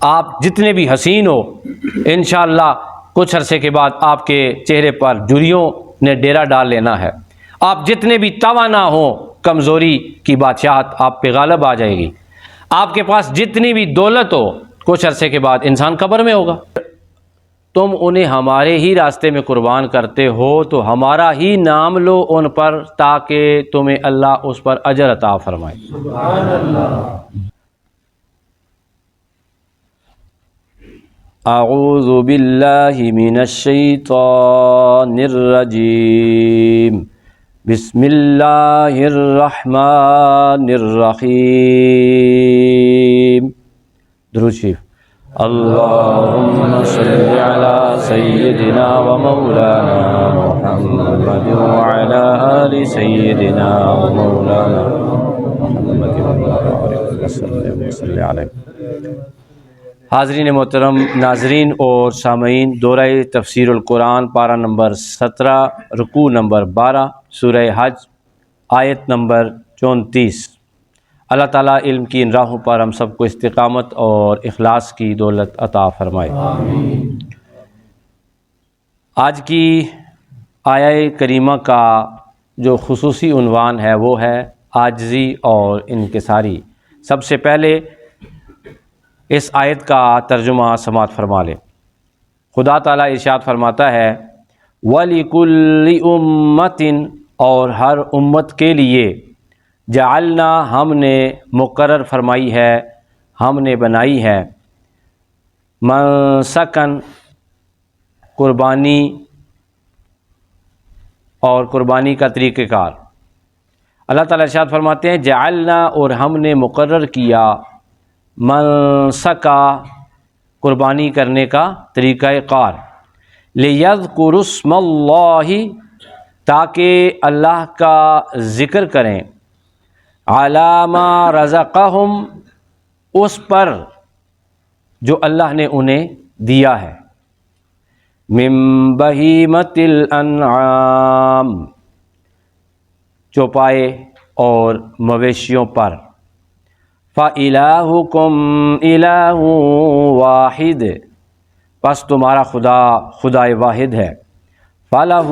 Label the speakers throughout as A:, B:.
A: آپ جتنے بھی حسین ہو انشاءاللہ کچھ عرصے کے بعد آپ کے چہرے پر جھریوں نے ڈیرا ڈال لینا ہے۔ آپ جتنے بھی توانا ہوں کمزوری کی بادشاہت آپ پہ غالب آ جائے گی۔ آپ کے پاس جتنی بھی دولت ہو کچھ عرصے کے بعد انسان قبر میں ہوگا۔ تم انہیں ہمارے ہی راستے میں قربان کرتے ہو تو ہمارا ہی نام لو ان پر تاکہ تمہیں اللہ اس پر اجر عطا فرمائے۔
B: سبحان اللہ۔
A: اعوذ باللہ من الشیطان الرجیم، بسم اللہ الرحمن الرحیم۔ درود شریف۔ اللہم صلی علی سیدنا و مولانا محمد وعلی آل سیدنا و مولانا محمد وبارک وسلم صلی علیہ۔ حاضرین محترم، ناظرین اور سامعین، دورہ تفسیر القرآن پارہ نمبر 17 رکوع نمبر 12 سورہ حج آیت نمبر 34۔ اللہ تعالیٰ علم کی ان راہوں پر ہم سب کو استقامت اور اخلاص کی دولت عطا فرمائے۔
B: آمین۔
A: آج کی آیہ کریمہ کا جو خصوصی عنوان ہے وہ ہے عاجزی اور انکساری۔ سب سے پہلے اس آیت کا ترجمہ سماعت فرما لیں۔ خدا تعالیٰ ارشاد فرماتا ہے وَلِكُلِّ أُمَّةٍ، اور ہر امت کے لیے، جعلنا، ہم نے مقرر فرمائی ہے، ہم نے بنائی ہے، منسکن، قربانی اور قربانی کا طریقہ کار۔ اللہ تعالیٰ ارشاد فرماتے ہیں جعلنا، اور ہم نے مقرر کیا، منسکا، قربانی کرنے کا طریقہ کار، لیذکروا اسم اللہ، تاکہ اللہ کا ذکر کریں، علی ما رزقہم، اس پر جو اللہ نے انہیں دیا ہے، من بہیمۃ الانعام، چوپائے اور مویشیوں پر، فَإِلَٰهُكُمْ إِلَٰهٌ وَاحِدٌ، پس تمہارا خدا خدائے واحد ہے، فَلَهُ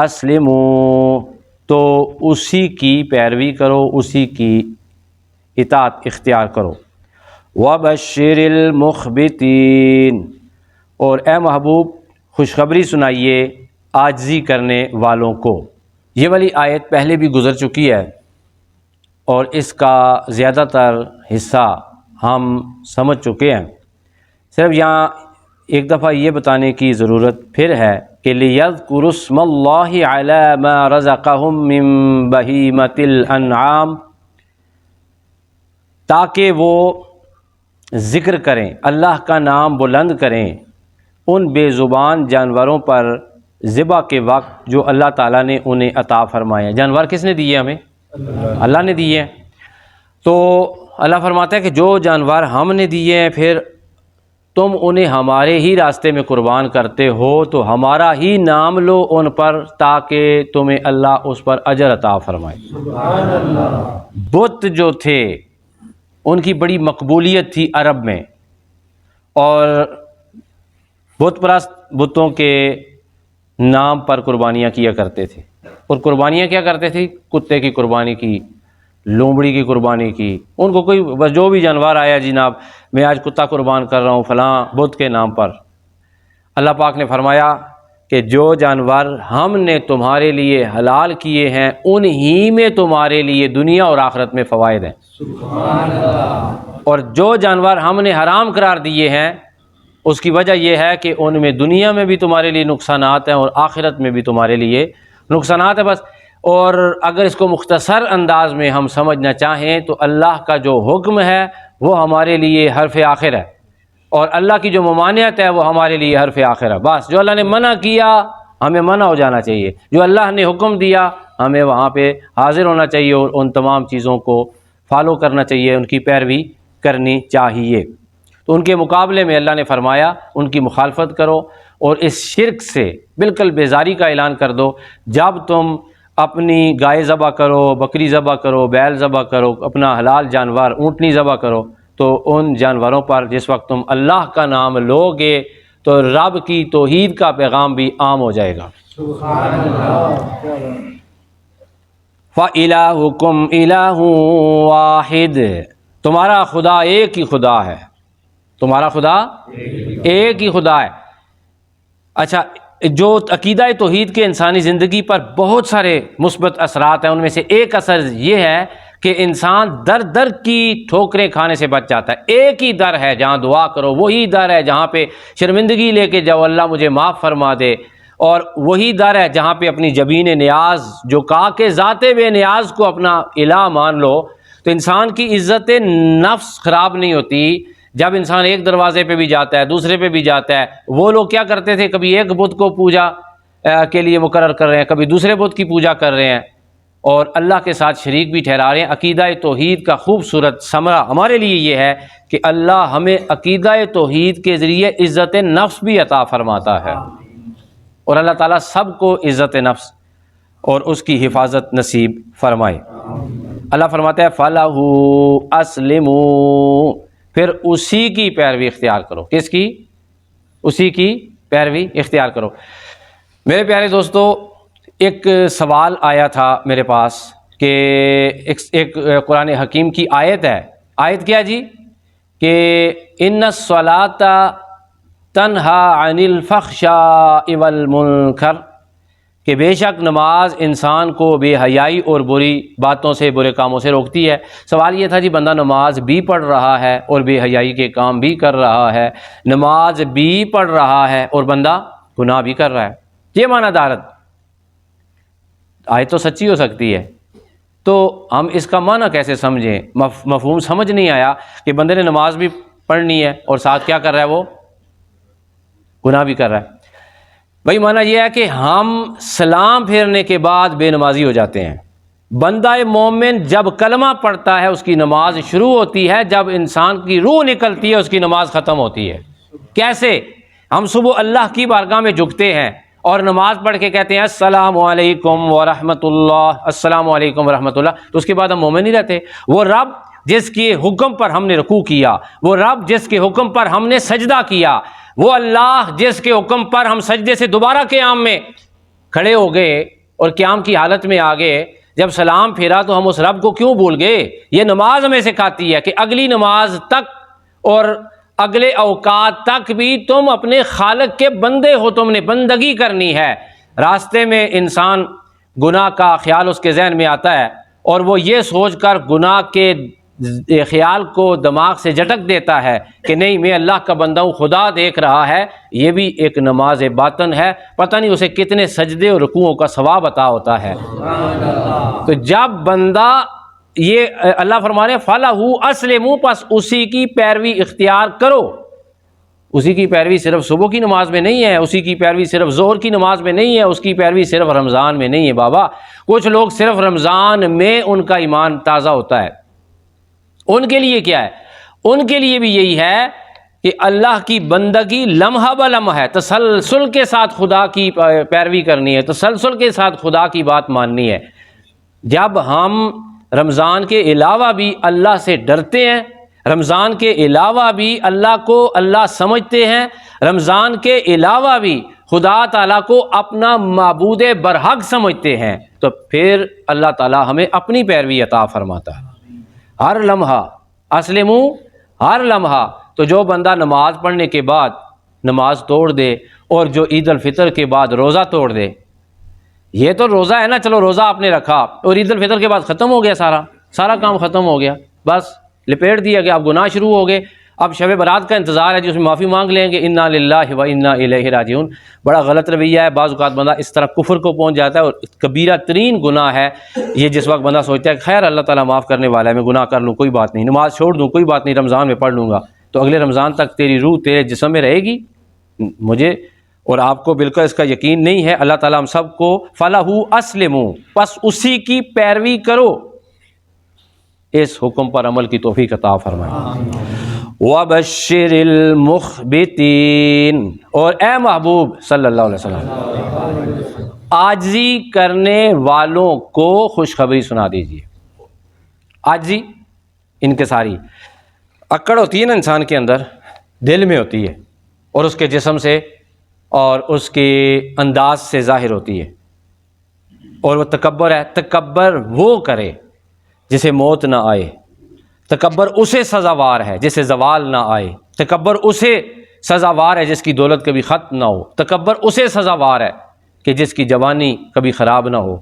A: أَسْلِمُوا، تو اسی کی پیروی کرو، اسی کی اطاعت اختیار کرو، وَبَشِّرِ الْمُخْبِتِينَ، اور اے محبوب خوشخبری سنائیے عاجزی کرنے والوں کو۔ یہ والی آیت پہلے بھی گزر چکی ہے اور اس کا زیادہ تر حصہ ہم سمجھ چکے ہیں۔ صرف یہاں ایک دفعہ یہ بتانے کی ضرورت پھر ہے کہ لِيَذْكُرُوا اسْمَ اللَّهِ عَلَى مَا رَزَقَهُم مِّن بَهِيمَةِ الْأَنْعَامِ، تاکہ وہ ذکر کریں، اللہ کا نام بلند کریں ان بے زبان جانوروں پر ذبح کے وقت جو اللہ تعالیٰ نے انہیں عطا فرمایا۔ جانور کس نے دیے ہمیں؟ اللہ نے دیے ہیں۔ تو اللہ فرماتا ہے کہ جو جانور ہم نے دیے ہیں پھر تم انہیں ہمارے ہی راستے میں قربان کرتے ہو تو ہمارا ہی نام لو ان پر تاکہ تمہیں اللہ اس پر اجر عطا فرمائے۔
B: سبحان اللہ۔
A: بت جو تھے ان کی بڑی مقبولیت تھی عرب میں، اور بت پرست بتوں کے نام پر قربانیاں کیا کرتے تھے، اور قربانیاں کیا کرتے تھے؟ کتے کی قربانی کی، لومڑی کی قربانی کی، ان کو کوئی بس جو بھی جانور آیا جناب میں آج کتا قربان کر رہا ہوں فلاں بت کے نام پر۔ اللہ پاک نے فرمایا کہ جو جانور ہم نے تمہارے لیے حلال کیے ہیں انہی میں تمہارے لیے دنیا اور آخرت میں فوائد ہیں،
B: سبحان اللہ۔
A: اور جو جانور ہم نے حرام قرار دیے ہیں اس کی وجہ یہ ہے کہ ان میں دنیا میں بھی تمہارے لیے نقصانات ہیں اور آخرت میں بھی تمہارے لیے نقصانات ہیں بس۔ اور اگر اس کو مختصر انداز میں ہم سمجھنا چاہیں تو اللہ کا جو حکم ہے وہ ہمارے لیے حرف آخر ہے، اور اللہ کی جو ممانعت ہے وہ ہمارے لیے حرف آخر ہے۔ بس جو اللہ نے منع کیا ہمیں منع ہو جانا چاہیے، جو اللہ نے حکم دیا ہمیں وہاں پہ حاضر ہونا چاہیے اور ان تمام چیزوں کو فالو کرنا چاہیے، ان کی پیروی کرنی چاہیے۔ تو ان کے مقابلے میں اللہ نے فرمایا ان کی مخالفت کرو اور اس شرک سے بالکل بیزاری کا اعلان کر دو۔ جب تم اپنی گائے ذبح کرو، بکری ذبح کرو، بیل ذبح کرو، اپنا حلال جانور اونٹنی ذبح کرو تو ان جانوروں پر جس وقت تم اللہ کا نام لو گے تو رب کی توحید کا پیغام بھی عام ہو جائے گا۔
B: سبحان اللہ۔
A: فَإِلَٰهُكُمْ إِلَٰهٌ وَاحِدٌ، تمہارا خدا ایک ہی خدا ہے، تمہارا خدا ایک ہی خدا ہے۔ اچھا، جو عقیدہ توحید کے انسانی زندگی پر بہت سارے مثبت اثرات ہیں، ان میں سے ایک اثر یہ ہے کہ انسان در در کی ٹھوکریں کھانے سے بچ جاتا ہے۔ ایک ہی در ہے جہاں دعا کرو، وہی در ہے جہاں پہ شرمندگی لے کے جاؤ اللہ مجھے معاف فرما دے، اور وہی در ہے جہاں پہ اپنی جبین نیاز جو کہا کہ ذات بے نیاز کو اپنا الہ مان لو، تو انسان کی عزت نفس خراب نہیں ہوتی جب انسان ایک دروازے پہ بھی جاتا ہے، دوسرے پہ بھی جاتا ہے۔ وہ لوگ کیا کرتے تھے، کبھی ایک بت کو پوجا کے لیے مقرر کر رہے ہیں، کبھی دوسرے بت کی پوجا کر رہے ہیں اور اللہ کے ساتھ شریک بھی ٹھہرا رہے ہیں۔ عقیدہ توحید کا خوبصورت ثمرہ ہمارے لیے یہ ہے کہ اللہ ہمیں عقیدہ توحید کے ذریعے عزت نفس بھی عطا فرماتا ہے، اور اللہ تعالیٰ سب کو عزت نفس اور اس کی حفاظت نصیب فرمائے۔ اللہ فرماتا ہے فَلَهُ أَسْلِمُوا، پھر اسی کی پیروی اختیار کرو۔ کس کی؟ اسی کی پیروی اختیار کرو۔ میرے پیارے دوستو، ایک سوال آیا تھا میرے پاس کہ ایک قرآن حکیم کی آیت ہے، آیت کیا جی کہ ان الصلاۃ تنہا عن الفحشاء والمنکر، کہ بے شک نماز انسان کو بے حیائی اور بری باتوں سے، برے کاموں سے روکتی ہے۔ سوال یہ تھا جی بندہ نماز بھی پڑھ رہا ہے اور بے حیائی کے کام بھی کر رہا ہے، نماز بھی پڑھ رہا ہے اور بندہ گناہ بھی کر رہا ہے، یہ معنی دارت آئے تو سچی ہو سکتی ہے، تو ہم اس کا معنی کیسے سمجھیں؟ مفہوم سمجھ نہیں آیا کہ بندے نے نماز بھی پڑھنی ہے اور ساتھ کیا کر رہا ہے، وہ گناہ بھی کر رہا ہے۔ بھائی معنی یہ ہے کہ ہم سلام پھیرنے کے بعد بے نمازی ہو جاتے ہیں۔ بندہ مومن جب کلمہ پڑھتا ہے اس کی نماز شروع ہوتی ہے، جب انسان کی روح نکلتی ہے اس کی نماز ختم ہوتی ہے۔ کیسے؟ ہم صبح اللہ کی بارگاہ میں جھکتے ہیں اور نماز پڑھ کے کہتے ہیں السلام علیکم ورحمۃ اللہ، السلام علیکم ورحمۃ اللہ، تو اس کے بعد ہم مومن نہیں رہتے۔ وہ رب جس کے حکم پر ہم نے رکوع کیا، وہ رب جس کے حکم پر ہم نے سجدہ کیا، وہ اللہ جس کے حکم پر ہم سجدے سے دوبارہ قیام میں کھڑے ہو گئے اور قیام کی حالت میں آ گئے، جب سلام پھیرا تو ہم اس رب کو کیوں بھول گئے؟ یہ نماز ہمیں سکھاتی ہے کہ اگلی نماز تک اور اگلے اوقات تک بھی تم اپنے خالق کے بندے ہو، تم نے بندگی کرنی ہے۔ راستے میں انسان گناہ کا خیال اس کے ذہن میں آتا ہے اور وہ یہ سوچ کر گناہ کے خیال کو دماغ سے جھٹک دیتا ہے کہ نہیں میں اللہ کا بندہ ہوں، خدا دیکھ رہا ہے، یہ بھی ایک نماز باطن ہے، پتہ نہیں اسے کتنے سجدے اور رکوعوں کا ثواب عطا ہوتا ہے۔ تو جب بندہ یہ اللہ فرما رہے ہیں فَلَهُ أَسْلِمُوا، پس اسی کی پیروی اختیار کرو۔ اسی کی پیروی صرف صبح کی نماز میں نہیں ہے، اسی کی پیروی صرف ظہر کی نماز میں نہیں ہے، اس کی پیروی صرف رمضان میں نہیں ہے بابا۔ کچھ لوگ صرف رمضان میں ان کا ایمان تازہ ہوتا ہے، ان کے لیے کیا ہے؟ ان کے لیے بھی یہی ہے کہ اللہ کی بندگی لمحہ بلمحہ ہے، تسلسل کے ساتھ خدا کی پیروی کرنی ہے، تسلسل کے ساتھ خدا کی بات ماننی ہے۔ جب ہم رمضان کے علاوہ بھی اللہ سے ڈرتے ہیں، رمضان کے علاوہ بھی اللہ کو اللہ سمجھتے ہیں، رمضان کے علاوہ بھی خدا تعالیٰ کو اپنا معبود برحق سمجھتے ہیں، تو پھر اللہ تعالیٰ ہمیں اپنی پیروی عطا فرماتا ہے۔ ہر لمحہ اسلمو، ہر لمحہ۔ تو جو بندہ نماز پڑھنے کے بعد نماز توڑ دے اور جو عید الفطر کے بعد روزہ توڑ دے، یہ تو روزہ ہے نا، چلو روزہ آپ نے رکھا اور عید الفطر کے بعد ختم ہو گیا، سارا کام ختم ہو گیا، بس لپیٹ دیا گیا، اب گناہ شروع ہو گئے، اب شب برات کا انتظار ہے جس میں معافی مانگ لیں گے، انا للہ و انا الیہ راجعون۔ بڑا غلط رویہ ہے، بعض اوقات بندہ اس طرح کفر کو پہنچ جاتا ہے اور کبیرہ ترین گناہ ہے یہ، جس وقت بندہ سوچتا ہے کہ خیر اللہ تعالیٰ معاف کرنے والا ہے، میں گناہ کر لوں کوئی بات نہیں، نماز چھوڑ دوں کوئی بات نہیں، رمضان میں پڑھ لوں گا، تو اگلے رمضان تک تیری روح تیرے جسم میں رہے گی۔ مجھے اور آپ کو بالکل اس کا یقین نہیں ہے۔ اللہ تعالیٰ ہم سب کو فَلَهُ أَسْلِمُوا، پس اسی کی پیروی کرو، اس حکم پر عمل کی توفیق عطا فرمائے۔ وَبَشِّرِ الْمُخْبِتِينَ، اور اے محبوب صلی اللہ علیہ وسلم عاجزی کرنے والوں کو خوشخبری سنا دیجیے۔ عاجزی انکساری، اکڑ ہوتی ہے نا انسان کے اندر، دل میں ہوتی ہے اور اس کے جسم سے اور اس کے انداز سے ظاہر ہوتی ہے، اور وہ تکبر ہے۔ تکبر وہ کرے جسے موت نہ آئے، تکبر اسے سزاوار ہے جسے زوال نہ آئے، تکبر اسے سزاوار ہے جس کی دولت کبھی ختم نہ ہو، تکبر اسے سزاوار ہے کہ جس کی جوانی کبھی خراب نہ ہو،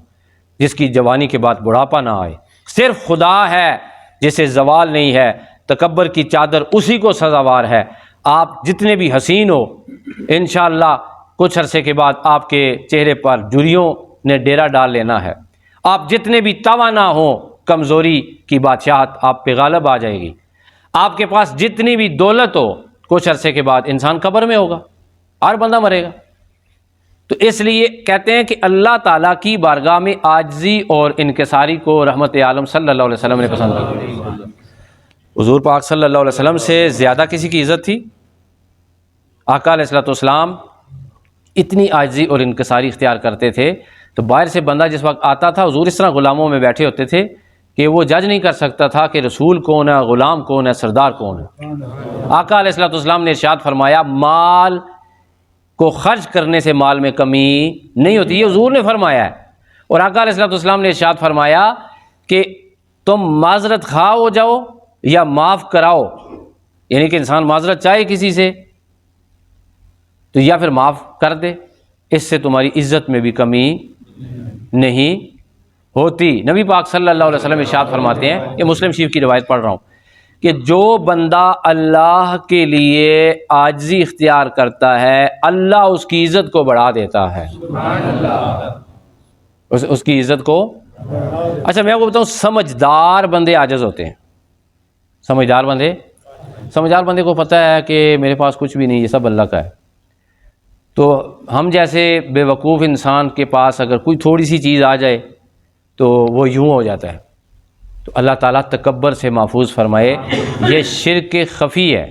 A: جس کی جوانی کے بعد بڑھاپا نہ آئے۔ صرف خدا ہے جسے زوال نہیں ہے، تکبر کی چادر اسی کو سزاوار ہے۔ آپ جتنے بھی حسین ہو، انشاءاللہ کچھ عرصے کے بعد آپ کے چہرے پر جھریوں نے ڈیرا ڈال لینا ہے۔ آپ جتنے بھی توانا ہوں، کمزوری کی بادشاہت آپ پہ غالب آ جائے گی۔ آپ کے پاس جتنی بھی دولت ہو، کچھ عرصے کے بعد انسان قبر میں ہوگا، ہر بندہ مرے گا۔ تو اس لیے کہتے ہیں کہ اللہ تعالیٰ کی بارگاہ میں عاجزی اور انکساری کو رحمت عالم صلی اللہ علیہ وسلم نے پسند کی۔ حضور پاک صلی اللہ علیہ وسلم سے زیادہ کسی کی عزت تھی؟ آقا علیہ الصلوۃ والسلام اتنی عاجزی اور انکساری اختیار کرتے تھے، تو باہر سے بندہ جس وقت آتا تھا، حضور اس طرح غلاموں میں بیٹھے ہوتے تھے کہ وہ جج نہیں کر سکتا تھا کہ رسول کون ہے، غلام کون ہے، سردار کون ہے۔ آقا علیہ الصلوۃ والسلام نے ارشاد فرمایا، مال کو خرچ کرنے سے مال میں کمی نہیں ہوتی، یہ حضور نے فرمایا ہے۔ اور آقا علیہ الصلوۃ والسلام نے ارشاد فرمایا کہ تم معذرت خواہ ہو جاؤ یا معاف کراؤ، یعنی کہ انسان معذرت چاہے کسی سے تو یا پھر معاف کر دے، اس سے تمہاری عزت میں بھی کمی نہیں ہوتی۔ نبی پاک صلی اللہ علیہ وسلم ارشاد فرماتے ہیں، یہ مسلم شریف کی روایت پڑھ رہا ہوں، کہ جو بندہ اللہ کے لیے عاجزی اختیار کرتا ہے، اللہ اس کی عزت کو بڑھا دیتا ہے۔ اس کی عزت کو۔ اچھا میں آپ کو بتاؤں، سمجھدار بندے عاجز ہوتے ہیں۔ سمجھدار بندے کو پتہ ہے کہ میرے پاس کچھ بھی نہیں، یہ سب اللہ کا ہے۔ تو ہم جیسے بے وقوف انسان کے پاس اگر کوئی تھوڑی سی چیز آ جائے تو وہ یوں ہو جاتا ہے۔ تو اللہ تعالیٰ تکبر سے محفوظ فرمائے۔ یہ شرک خفی ہے۔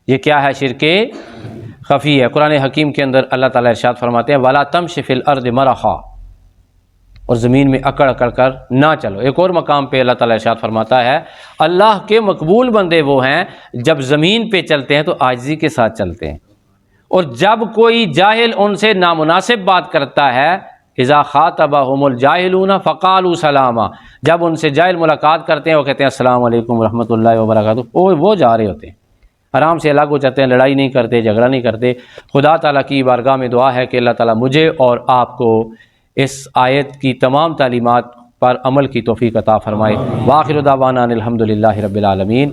A: یہ کیا ہے؟ شرک خفی ہے۔ قرآن حکیم کے اندر اللہ تعالیٰ ارشاد فرماتے ہیں، وَلَا تَمْشِ فِي الْأَرْضِ مَرَحًا، اور زمین میں اکڑ اکڑ کر نہ چلو۔ ایک اور مقام پہ اللہ تعالیٰ ارشاد فرماتا ہے، اللہ کے مقبول بندے وہ ہیں جب زمین پہ چلتے ہیں تو عاجزی کے ساتھ چلتے ہیں، اور جب کوئی جاہل ان سے نامناسب بات کرتا ہے، اذا خاطبہم الجاہلون فقالوا سلاما، جب ان سے جاہل ملاقات کرتے ہیں وہ کہتے ہیں السلام علیکم ورحمۃ اللہ وبرکاتہ، وہ جا رہے ہوتے ہیں، آرام سے الگ ہو جاتے ہیں، لڑائی نہیں کرتے، جھگڑا نہیں کرتے۔ خدا تعالیٰ کی بارگاہ میں دعا ہے کہ اللہ تعالیٰ مجھے اور آپ کو اس آیت کی تمام تعلیمات پر عمل کی توفیق عطا فرمائے۔ وآخر دعوانا ان الحمد للہ رب العالمین۔